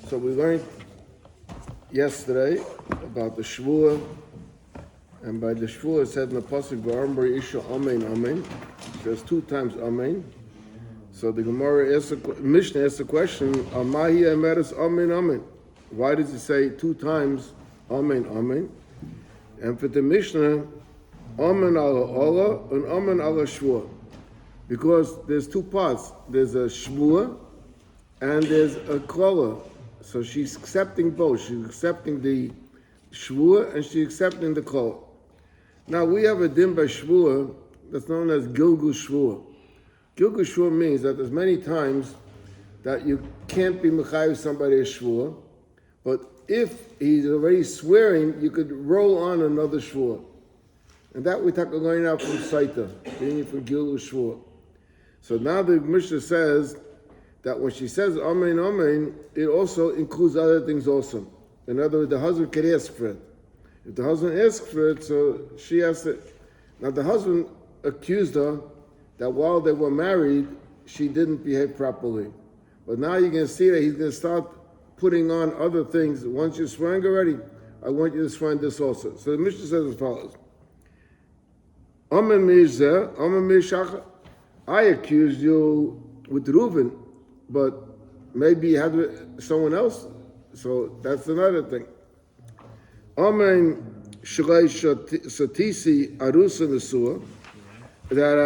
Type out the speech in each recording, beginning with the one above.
So we learned yesterday about the Shiur, and by the Shiur it said in the pasuk "V'amar Isha Amen Amen." There's 2 times Amen. So the Mishnah asks the question, "Amahi Emeres Amen Amen." Why does it say 2 times Amen Amen? And for the Mishnah, Amen ala Allah and Amen ala Shiur, because there's 2 parts. There's a Shiur and there's a Klala. So she's accepting both. She's accepting the Shiur and she's accepting the Klala. Now we have a din by Shiur that's known as Gilgul Shiur. Gilgul Shiur means that there's many times that you can't be mechayev somebody a Shiur, but if he's already swearing, you could roll on another Shiur. And that we talk going out from sotah, being from Gilgul Shiur. So now the Mishnah says that when she says Amen, Amen, it also includes other things also. In other words, the husband can ask for it. If the husband asks for it, so she has to. Now the husband accused her that while they were married, she didn't behave properly. But now you're going to see that he's going to start putting on other things. Once you're swearing already, I want you to swear this also. So the Mishnah says as follows. Amen Mirza, Amen Mirshacha. I accused you with Reuven, but maybe you had someone else. So that's another thing. Amen Shalei Satisi Arusa Nesua, that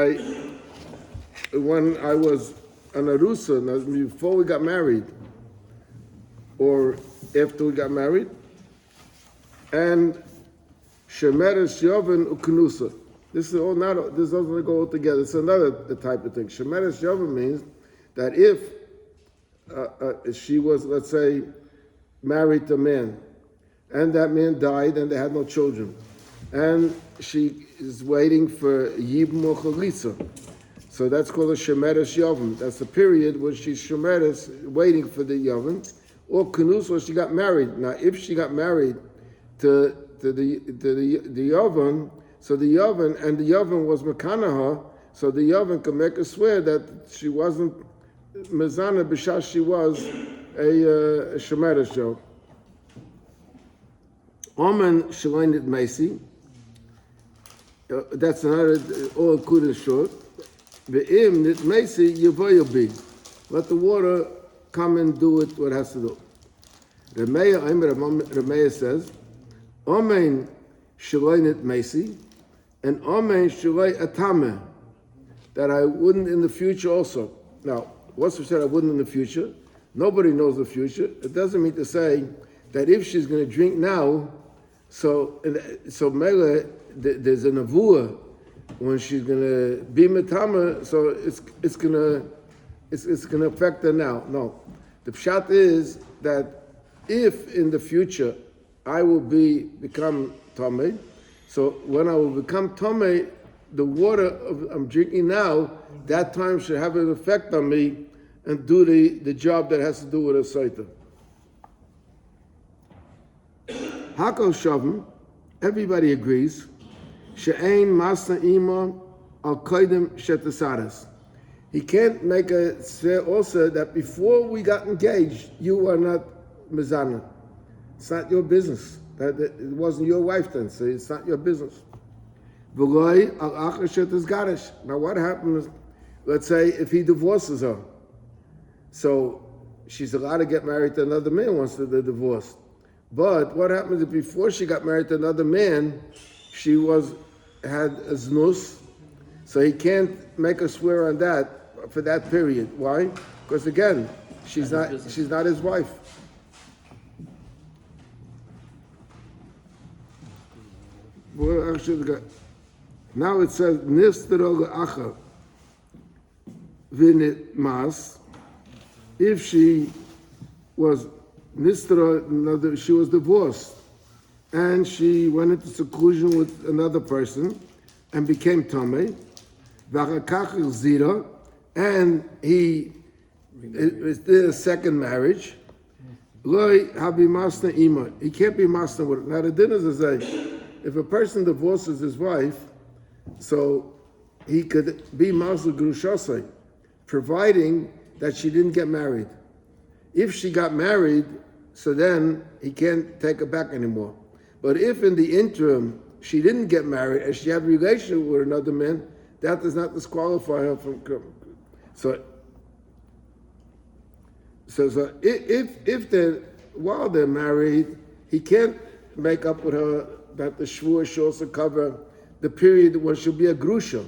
when I was an Arusa, before we got married, or after we got married, and Shemeres Yovan Uknusa. This is all not. This doesn't go all together. It's another type of thing. Shemeres Yovan means that if she was, let's say, married to a man, and that man died, and they had no children, and she is waiting for Yibum or Chalitza. So that's called a Shemeres Yovan. That's the period when she's Shemeres, waiting for the Yovan, or Knus, or she got married. Now, if she got married to the Yovan, so the Yovan was Mekanaha, so the Yovan could make her swear that she wasn't Mezana B'shas she was a Shemeres Yovan. Omen Shalainit Macy. That's another all included short. Ve'im Nit Macy Yavoyabi. Let the water come and do it what it has to do. Remeya says, Omen Shalainit Macy, and Omen Shalai Atame, that I wouldn't in the future also. Now, what's we said I wouldn't in the future? Nobody knows the future. It doesn't mean to say that if she's going to drink now, so Mele, there's a nevuah when she's going to be metama, so it's going to affect her now. No, the pshat is that if in the future I will become tamei, so when I will become tamei, the water I'm drinking now, that time should have an effect on me and do the job that has to do with a sotah. Hakol Shavim, everybody agrees, She'ein Masna Ima Al Koidim Shetasaras. He can't make a say also that before we got engaged, you are not Mizana. It's not your business. It wasn't your wife then, so it's not your business. V'loi Al Achar Shetas. Now what happens, let's say, if he divorces her? So she's allowed to get married to another man once they're divorced. But what happens if before she got married to another man, she had a znus, so he can't make her swear on that for that period. Why? Because again, she's not his wife. Well, actually, now it says nistero le'acha v'nit mas. If she was Nistra, she was divorced, and she went into seclusion with another person, and became tamei. V'achakach zira, and he did a second marriage. Loi habi masna ima. He can't be masna with it. Now the din is to say, if a person divorces his wife, so he could be masna grushasai, providing that she didn't get married. If she got married, so then he can't take her back anymore. But if in the interim she didn't get married and she had a relationship with another man, that does not disqualify her from. So if they're while they're married, he can't make up with her that the shvur should also cover the period when she'll be a grusha.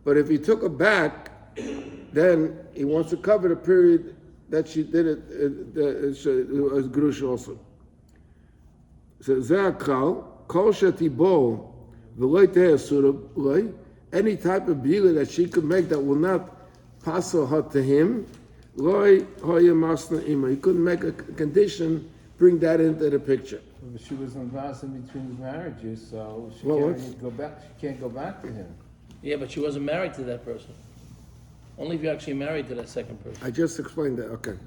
But if he took her back, then he wants to cover the period that she did it as grusha also. So ze'akal kol shetibol v'loy te'asura any type of bila that she could make that will not pass her to him. Loy hoya masna ima. He couldn't make a condition, bring that into the picture. But she was involved in between marriages, so she can't go back. She can't go back to him. Yeah, but she wasn't married to that person. Only if you're actually married to that second person. I just explained that. Okay,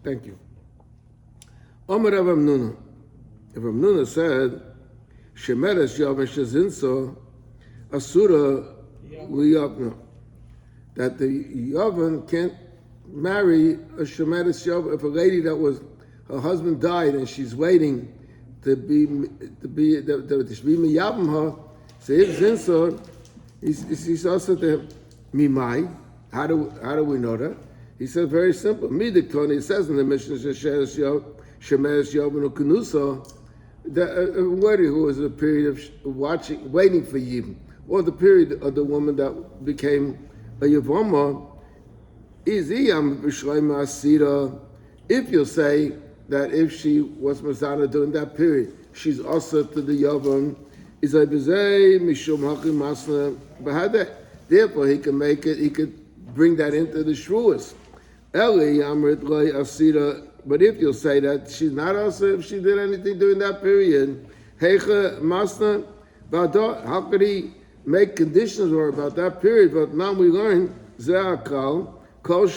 thank you. Omer Rav Amnuna. Rav Amnuna said, "Shemeres yavam shezinso asura liyavna." That the yavan can't marry a shemeres yavam if a lady that was her husband died and she's waiting to be miyavim her. So if zinso, he's also to mimai. How do we know that? He said very simple. Midiktoni, it says in the Mishnah shemeres yavam ukunusa that a wedding who was a period of waiting for yibum, or the period of the woman that became a yavama. Is if you say that if she was Mazana during that period, she's also to the Yavam, is therefore he can make it, he could bring that into the Shruas. But if you'll say that she's not also if she did anything during that period, how could he make conditions or about that period? But now we learn Ze'akal. So you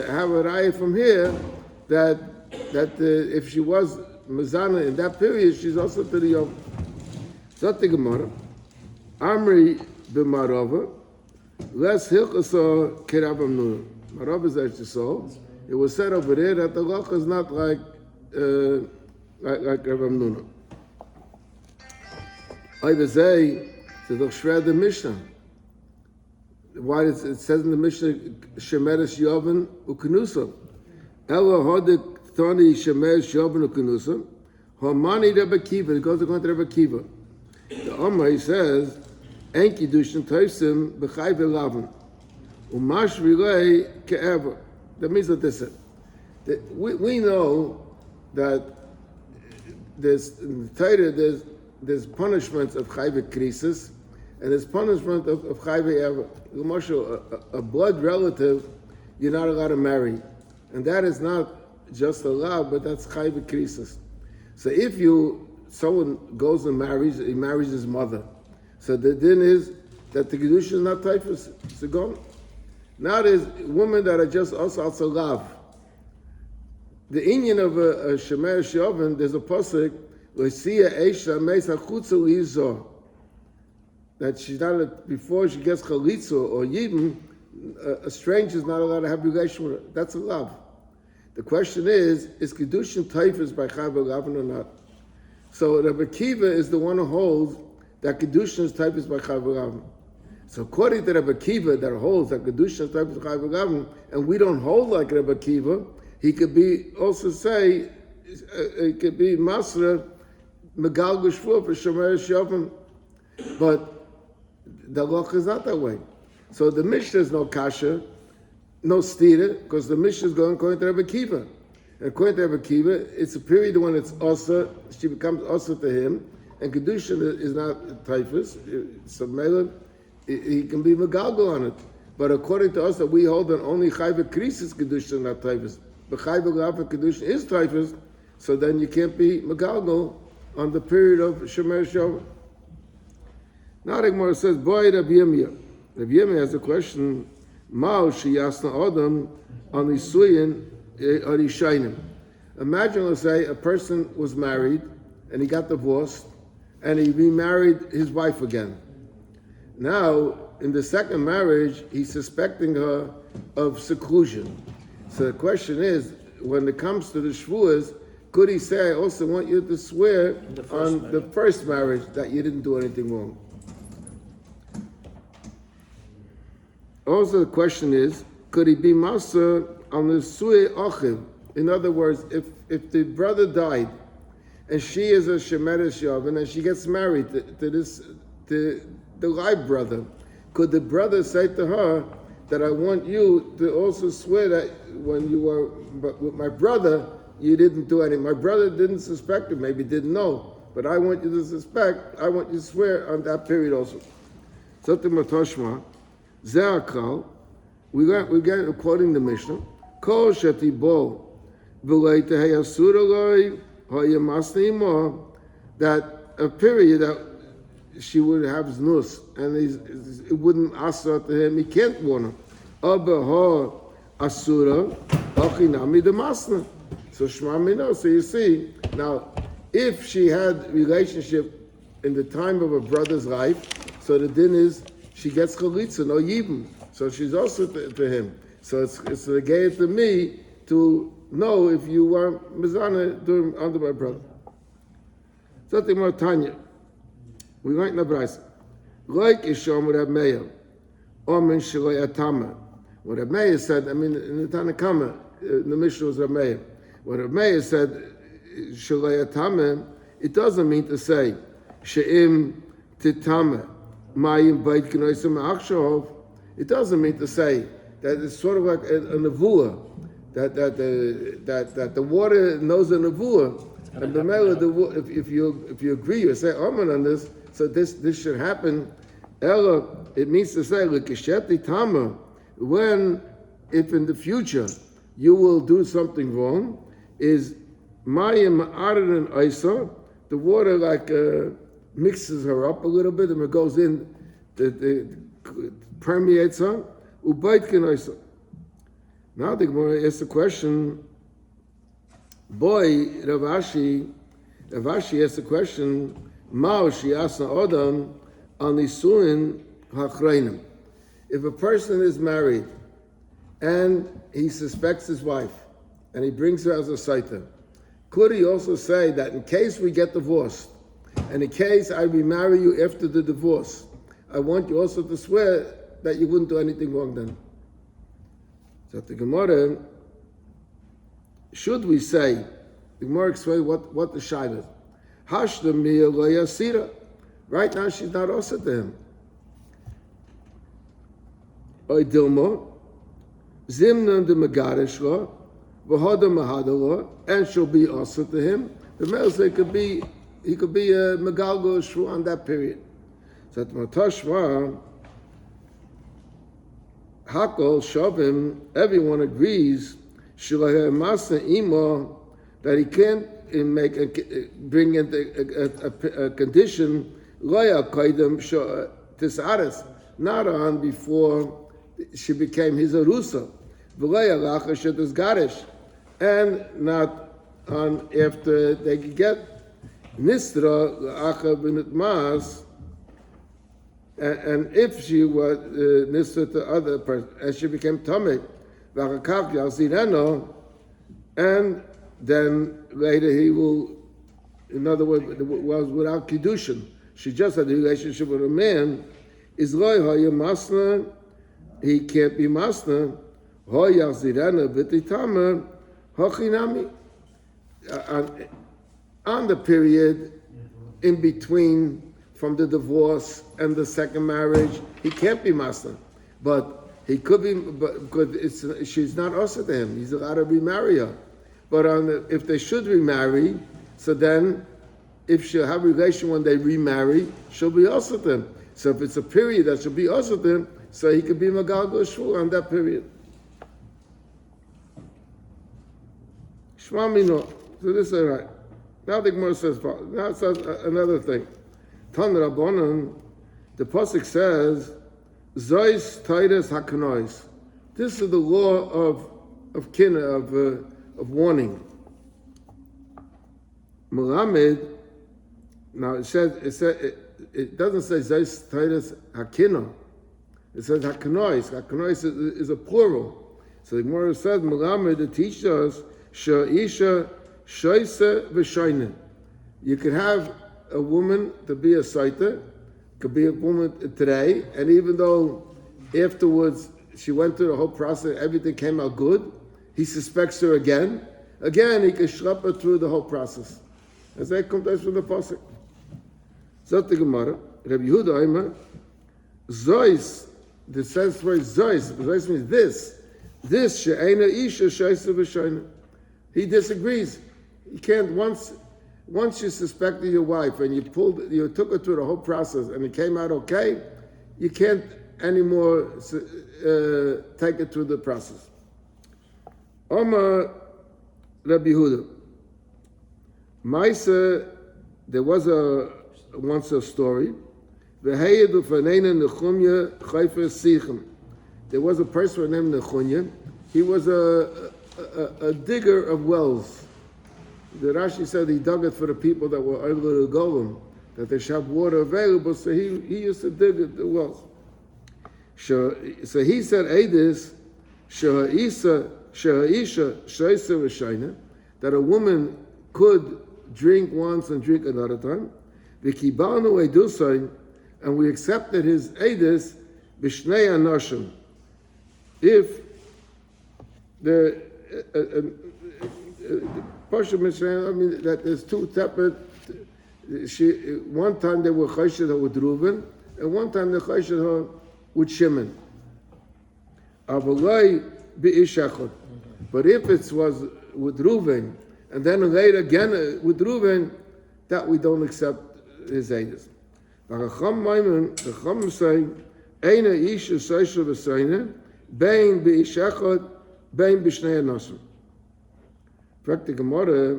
have a raya from here that if she was Mazana in that period, she's also to the Yom. Zot the Gemara, Amri b'Marava, less hilchasa k'Rav Amnuna. Marava is actually so. It was said over there that the loch is not like Rav Amnuna. I would say. To the shred the Mishnah. Why it says in the Mishnah Shemeres Yovan Ukunusa. Ella Hodik Tani Shemeres Yovan Ukunusa. Hamani Rebbe Kiva. It goes according to Rebbe Kiva. The Omar he says Enki Dushin Taisim B'chai V'Lavan Umash Rilei Ke'ever. That means what they said. We know that there's in the Torah there's punishments of chayve krisis, and there's punishment of chayve ever. A blood relative, you're not allowed to marry, and that is not just allowed, but that's chayve krisis. So if someone goes and marries, he marries his mother. So the din is that the kedusha is not typhus. It's a gone. Now there's women that are just also love. The inyan of a shemer shoven, there's a pasuk. That she's not before she gets chalitza or yibum, a stranger is not allowed to have relation with her. That's a love. The question is kedushin typhus by chayv elavan or not? So Rabbi Kiva is the one who holds that kedushin is typhus by chayv elavan. So according to Rabbi Kiva that holds that kedushin is typhus by chayv elavan, and we don't hold like Rabbi Kiva, he could be also say it could be masra. Megal Gushfur for Shomer Shofim, but the loch is not that way. So the Mishnah is no kasha, no stira, because the Mishnah is going according to Rabbi Kiva. And according to Rabbi Kiva, it's a period when it's also, she becomes also to him, and Kedusha is not typhus, so Melech, he can be Megalgal on it. But according to us, that we hold that only Chayva Krisis Kedusha, not typhus. But Chayva Gafa Kedusha is typhus, so then you can't be Megalgal on the period of Shemer Shova. Now the Gemara says, boy, Rabbi Yirmiyah. Rabbi Yirmiyah has a question, Ma'u sheyasna Adam on Nisuyin Arishainim. Imagine, let's say, a person was married and he got divorced and he remarried his wife again. Now, in the second marriage, he's suspecting her of seclusion. So the question is, when it comes to the shvuas, could he say, I also want you to swear on the first marriage that you didn't do anything wrong? Also the question is, could he be master on the sui achiv? In other words, if the brother died, and she is a shemeres yavin, and she gets married to the live brother, could the brother say to her that I want you to also swear that when you were with my brother, you didn't do anything. My brother didn't suspect it, maybe didn't know, but I want you to suspect, I want you to swear on that period also. Sotah matoshma, ze'akal, we get quoting the Mishnah, kol shetibo v'lei tehei asura loi ha'yamasni imo, that a period that she would have znus, and it wouldn't asur to him, he can't warn her. Abba ha asura achinami demasna. So shma mino, so you see, now, if she had relationship in the time of her brother's life, so the din is, she gets chalitza, no yibum. So she's also to him. So it's the gay to me to know if you were mizana under my brother. Something more Tanya. We write in the Braisa. Like Ishom with Reb Meir, Omen Shalei Atama. What Reb Meir said, I mean, in the Tanakama, the Mishnah was Reb Meir. What Reb Meir said, Shalei Atama, it doesn't mean to say, She'im Titama, Mayim Beit K'noisim Achshov. It doesn't mean to say that it's sort of like a nevuah, that the water knows a nevuah. And the if you agree, you say amen on this. So this should happen. Ella, it means to say l'kisheti tama, when if in the future you will do something wrong, is mayim ma'arin and isa, the water like mixes her up a little bit and it goes in, permeates her. Ubayt k'noisa. Now the Gemara asks the question. Boy, Ravashi asked the question, Mao she asked Adam on Nisuin Hachreinim. If a person is married and he suspects his wife and he brings her as a sotah, could he also say that in case we get divorced and in case I remarry you after the divorce, I want you also to swear that you wouldn't do anything wrong then? So the Gemara, should we say, the Gemara explains what the shayla is. Hashda miya lo yasira. Right now she's not also to him. Oy dilma, zimnan de megarish lo, v'hoda mahadalo, and she'll be also to him. The male say he could be a megalgo shvu on that period. So at Matashma, Hakol Shavim, everyone agrees that he can't bring in a condition not on before she became his arusa, and not on after they get nisra and if she was nisra to other person and she became tamid, and then later he will, in other words, was without kiddushin. She just had a relationship with a man. Is loy hoya masna, he can't be masna. Hoya zirana v'titama hochinami. On the period in between from the divorce and the second marriage, he can't be masna, but he could be, because she's not also to him. He's allowed to remarry her. But if they should remarry, so then if she'll have a relation when they remarry, she'll be also to him. So if it's a period that she'll be also to him, so he could be Magal Shvur on that period. Shmamino. So this is all right. Now the Gemara says, now it says another thing. Tan Rabbanan, the pasuk says, Zois Titus Hakanois. This is the law of kina, of warning. Melamed. Now it doesn't say Zois Titus Hakina. It says hakanois. Hakanois is a plural. So the Gemara says, Melamed, it teaches us, Sha'isha Shaisa V'Shaina. You could have a woman to be a sotah, could be a woman today, and even though afterwards she went through the whole process, everything came out good, he suspects her again, he can schlep her through the whole process. As that comes from the pasuk. Zot the Gemara, Rabbi Yehuda Aimer, Zois, the sense word Zois means this she'ena isha shaisa v'shaina. He disagrees. You can't once you suspected your wife and you took her through the whole process and it came out okay, you can't anymore take it through the process. Omar Rabbi Yehuda. Maisa, there was once a story. There was a person named Nechunya. He was a digger of wells. The Rashi said he dug it for the people that were able to go that they should have water available. So he used to dig the wells. So he said, "Eidis shehaisha shaisa v'shaina," that a woman could drink once and drink another time. V'kibanu edusay, and we accepted his eidis b'shnei anoshim. If the Pasha Mishnah, I mean that there's two separate. One time they were chayshid her with Reuben, and one time they chayshid her with Shimon. Avalai bi'ishachot. But if it was with Reuben, and then later again with Reuben, that we don't accept his eidus. The Chacham say, "Eina isha seisha v'seina, bein bi'ishachot, bein b'shnei anosim." Praktik Gemara,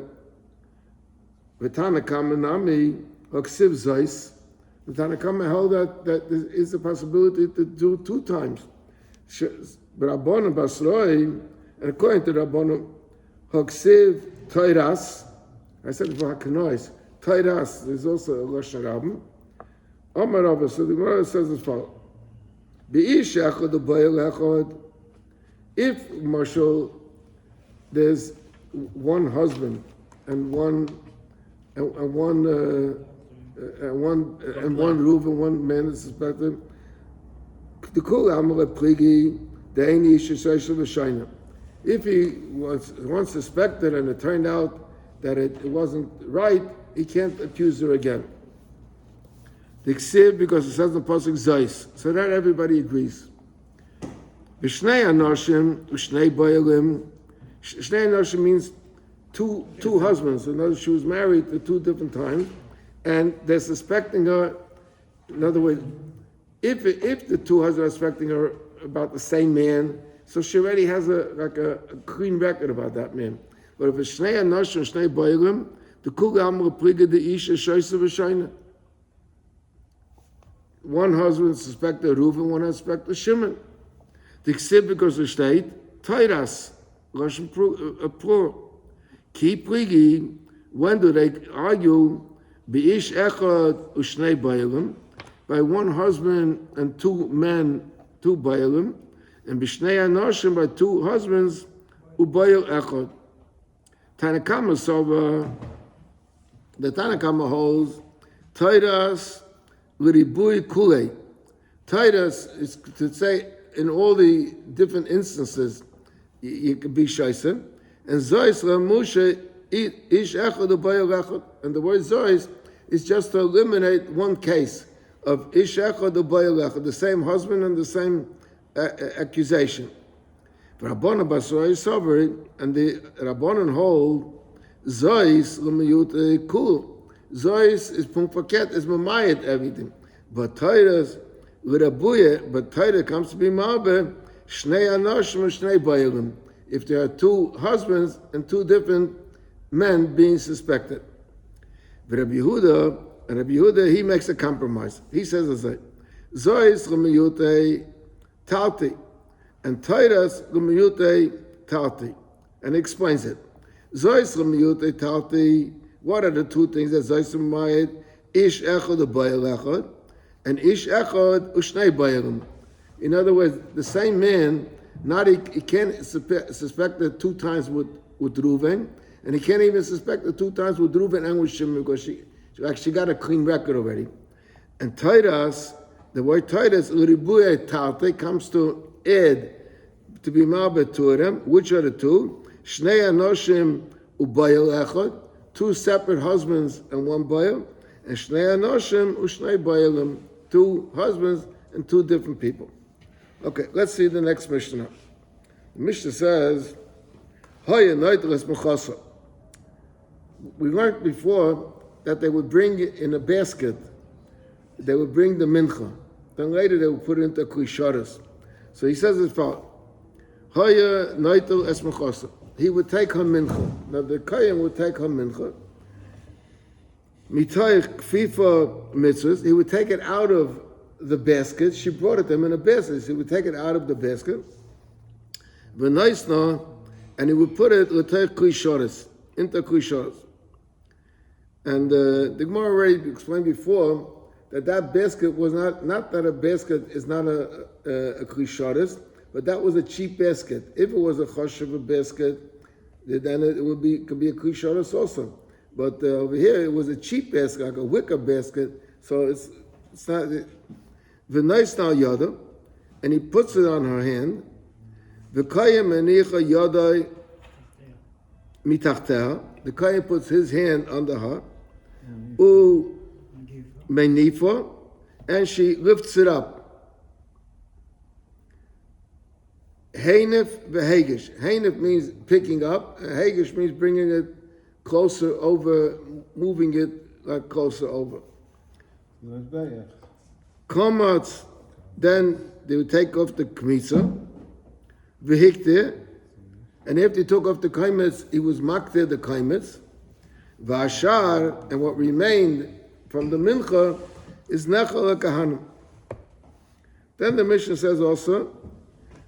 V'tanakama nami haksiv zeis. V'tanakama held that there is a possibility to do two times. Rabbanon Basroi, and according to Rabbanon, haksiv teiras. I said before hakanois. Teiras is also a lashon rabban. Amar Rabba, so the Gemara says as follows: B'ish echad u'bayil echad. If Marshal, there's one husband and one Reuven, one man is suspected. The kol amal pligi the eini isha seisha v'shaina. If he was once suspected and it turned out that it wasn't right, he can't accuse her again. The ksiv, because it says in the pasuk zeis, so that everybody agrees. B'shnei anoshim u'shnei bayalim. Shnei anoshim means two husbands. In other words, she was married at two different times, and they're suspecting her. In other words, if the two husbands are suspecting her about the same man, so she already has a clean record about that man. But if it's shnei anoshim, shnei bayalim, the kul amar pliga the isha shaisa v'shaina. One husband suspected Reuven, one suspected Shimon. The ksib, because the state teiras lashon plural. Ki pligi, when do they argue bi'ish echad u'shnei bayalim, by one husband and two men, two bayalim, and b'shnei anoshim, by two husbands u'bayil echad. Tanakama Sova, the Tanakama holds teiras l'ribui kulei. Teiras is to say in all the different instances you could be shaisen. And Zois Ramusha ish echad u'bayil echad. And the word Zois is just to eliminate one case of ish echad u'bayil echad, the same husband and the same accusation. Rabbanon Basroi Sovereign, and the Rabbanon hold Zois l'miyut kul. Zois is punkfaket, is mamayet everything. But Teiras l'rabuye, but Teira comes to be mabe shnei anoshim and shnei bayilim. If there are two husbands and two different men being suspected. Rabbi Yehuda, he makes a compromise. He says as a Zois l'miyut talti, and Teiras l'miyut talti, and he explains it. Zois l'miyut talti. What are the two things that Zois l'mayit? Ish echad u'bayil echad, and ish echad u'shnei bayilim. In other words, the same man, he can't suspect it 2 times with Reuven, and he can't even suspect it 2 times with Reuven and with Shimon because she got a clean record already. And Titus, the word Titus, Uribuye Talte, comes to add, to be marbet to them. Which are the 2? Shnei Anoshim Ubayel Echad, 2 separate husbands and 1 bayel, and Shnei Anoshim Ushnei Bayelim, 2 husbands and 2 different people. Okay, let's see the next Mishnah. The Mishnah says, Hoya Neitles Mechasa. We learned before that they would bring it in a basket. They would bring the mincha. Then later they would put it into klisharas. So he says as follows: Hoya Neitel es Mechasa. He would take her mincha. Now the kohen would take her mincha. Mitay kfifa mitzvahs. He would take it out of the basket. She brought it them in a basket. So he would take it out of the basket. V'naisna, and he would put it l'tay klisharas, into klisharas. And the Gemara already explained before that basket was not that a basket is not a klisharis, but that was a cheap basket. If it was a choshev basket, then it could be a klisharis also. But over here it was a cheap basket, like a wicker basket. So it's not the nice now yada, and he puts it on her hand. The kohen menicha yadai mitachteha. The kohen puts his hand under her. Menifa, and she lifts it up. Heinif v'hegish. Heinif means picking up, and hegish means bringing it closer over, moving it like closer over. Komatz, then they would take off the kmitza, v'hiktir, and after he took off the kaimetz, he was maktir the kaimetz. Vashar, and what remained from the mincha is nechal kahanim. Then the Mishnah says also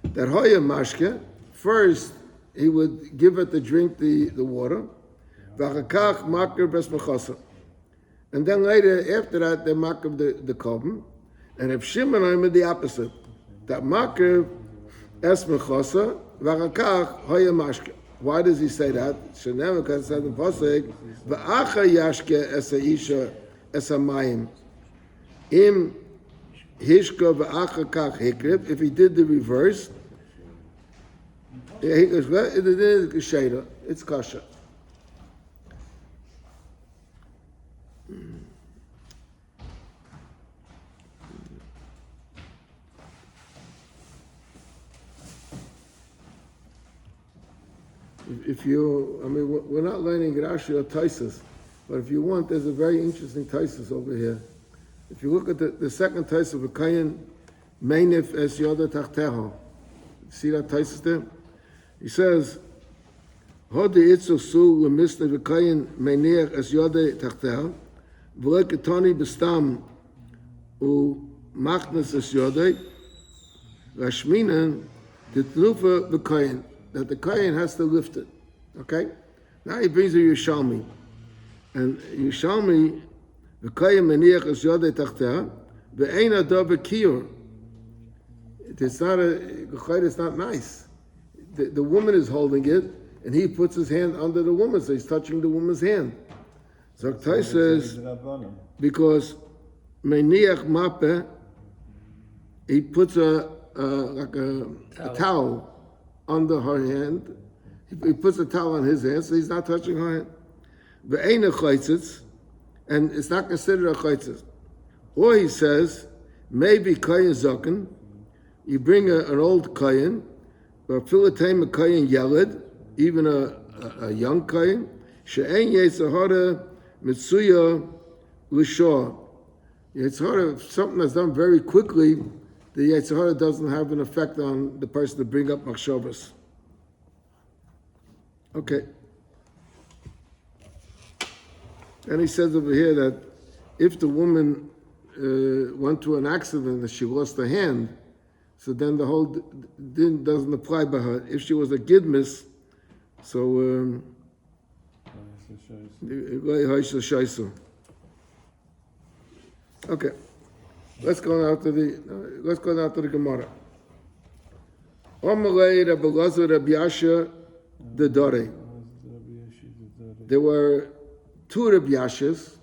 that hoya mashke, first he would give it to drink the water, v'achakach makir bes mechasa, and then later after that they makir the korban, and if Shimon I'm the opposite, that makir es mechasa v'achakach hoya mashke. Why does he say that? Shenem, because it says in Pasuk, v'acha yashke es ha'isha es ha'mayim. Im hishka v'acha kach hikrib. If he did the reverse, it's kasha. If you, we're not learning Rashi or Taisus, but if you want, there's a very interesting Taisus over here. If you look at the second Taisus of Kayin, Meinif es Yoda Tachteho. See that Taisus there? He says, Hodi itzu su lemisne v'kayin Meinich es Yoda Tachteho, v'le ketoni bestam u machnes es Yoda, Rashminan titnufa v'kayin. That the kohen has to lift it. Okay? Now he brings a Yerushalmi. And Yerushalmi, the kohen meniach es yodei tachtea, ve'ein ado v'kiyur. It's not nice. The woman is holding it, and he puts his hand under the woman, so he's touching the woman's hand. Zaktai says, because meniach mape, he puts a towel under her hand. He puts a towel on his hand, so he's not touching her hand. Ve'ein chaytzitz, and it's not considered a chaytzitz. Or he says, maybe kohen zoken, you bring an old kohen, or filatem a kohen yeled, even a young kohen, she'ein yetzahara mitsuya l'shor. Yetzahara, something that's done very quickly, the Yetzirah doesn't have an effect on the person to bring up machshavas. Okay. And he says over here that if the woman went to an accident and she lost her hand, so then the whole din doesn't apply by her. If she was a gidmis, so okay. Let's go now to the Gemara. Omalei Rabbi Elazar Rabbi Yasha the Dore. There were two Rabbi Yashas.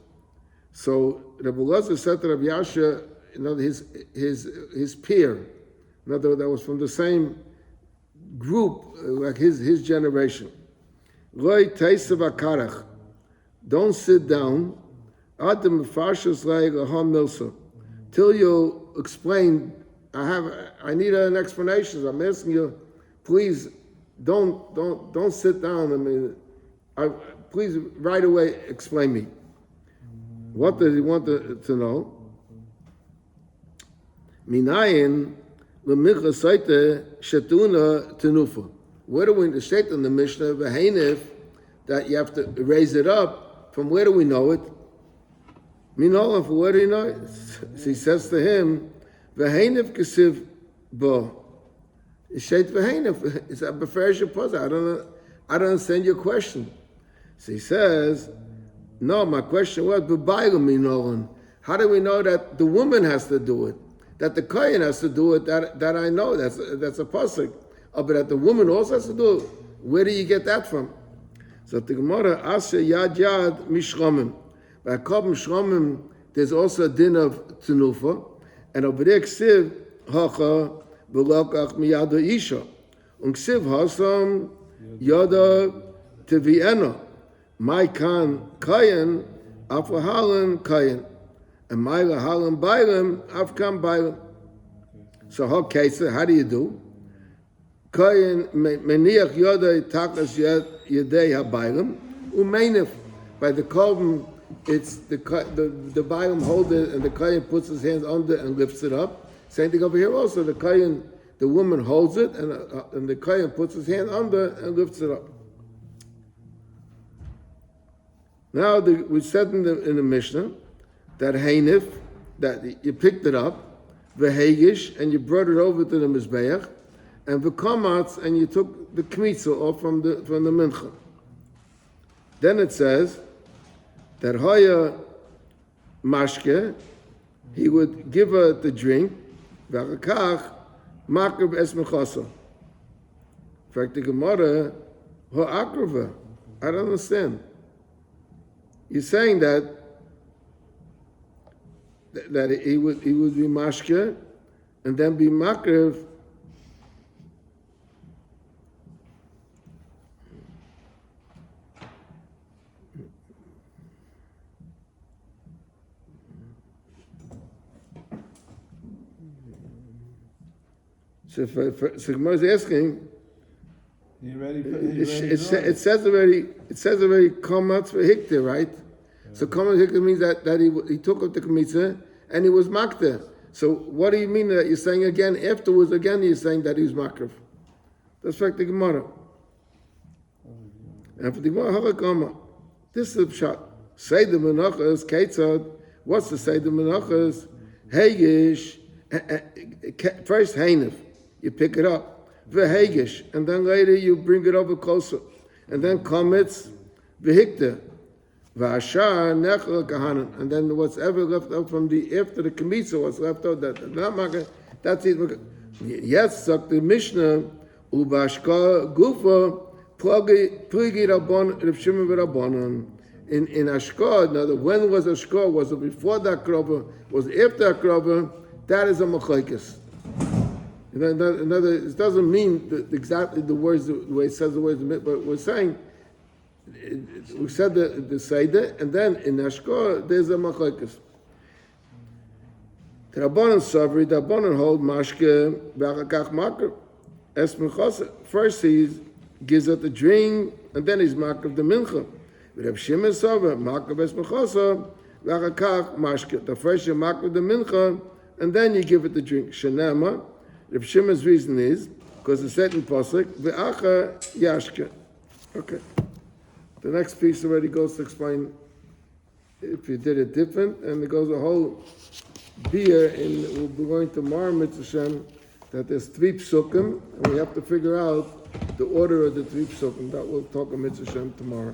So Rabbi Elazar said to Rabbi Yasha, his peer, that was from the same group, like his generation. Loi teisav akarach. Don't sit down. Adam farshas laham milsa. Till you explain. I need an explanation. I'm asking you, please don't sit down. I mean, please right away explain me. What does he want to know? Minayin l'micha sotah shetuna tenufa. Where do we state in the Mishnah v'heinif that you have to raise it up? From where do we know it? Minolam, for where do you know it? So he says to him, v'heinif kesiv bo. Sheit v'heinif. It's a beferish puzzle. I don't understand your question. So he says, no, my question was, how do we know that the woman has to do it? That the kohen has to do it, that I know, that's a pasuk. But that the woman also has to do it. Where do you get that from? So the Gemara, Asher Yad Mishromim. By Kabim Shromim, there's also a din of Tenufa. And over there, Ksiv, Hacha, V'lokach Miyado Isha. Und Ksiv Hasam, Yada Teviena. My kan kayan, afahalan kayan, and my lahalan bailam, afkan bailam. So how do you do? Kayan meniach yodai takas yedei habailam umeinif. By the kolben, it's the bailam hold it, and the kayan puts his hands under and lifts it up. Same thing over here also. The kayan, the woman holds it, and the kayan puts his hand under and lifts it up. Now we said in the Mishnah that heinif, that you picked it up, v'hegish, and you brought it over to the mizbeach, and v'kamatz, and you took the kmitza off from the mincha. Then it says that haya mashke, he would give her the drink, v'achakach makrav es mechasa. In fact, the Gemara, ha'akrava. I don't understand. You're saying that he would be mashke and then be makrev. So Gemara is asking. It says already komatz v'hikter, right? Yeah. So komatz v'hikter means that he took up the kmitza and he was makter. So what do you mean that you're saying again afterwards? Again, you're saying that he was makter. That's like the Gemara. And for the Gemara, halakama. This is the pshat. Say the menachas keitzad. What's the say the menachas? Hegish. First heinif. You pick it up. V'hegish, and then later you bring it over closer, and then kometz v'hikter, v'ashar nechel kahanan, and then what's ever left out from after the kmitza, what's left out that's it. Yes, so the Mishnah ubashka gufa pligi rabban Rav Shimon v'rabbanon in Ashkod. Now, when was Ashkod? Was it before that krova? Was it after that krova? That is a machlokes. It doesn't mean exactly the words the way it says the words, but we're saying we said the Seder, and then in Ashkor there's a machlokes. The Rabbanan Savri, the Rabbanan hold mashke v'achakach makar es minchasa. First he gives out the drink, and then he's makar the mincha. Rav Shimon Savri makar es minchasa v'achakach mashke. The first you makar the mincha, and then you give it the drink. Shenema. Rav Shimon's reason is because the second pasuk ve'acha yashke. Okay. The next piece already goes to explain if you did it different, and it goes a whole beer in. We'll be going tomorrow, Mitzvah Shem, that there's three psukim, and we have to figure out the order of the three psukim. That we'll talk about Mitzvah Shem tomorrow.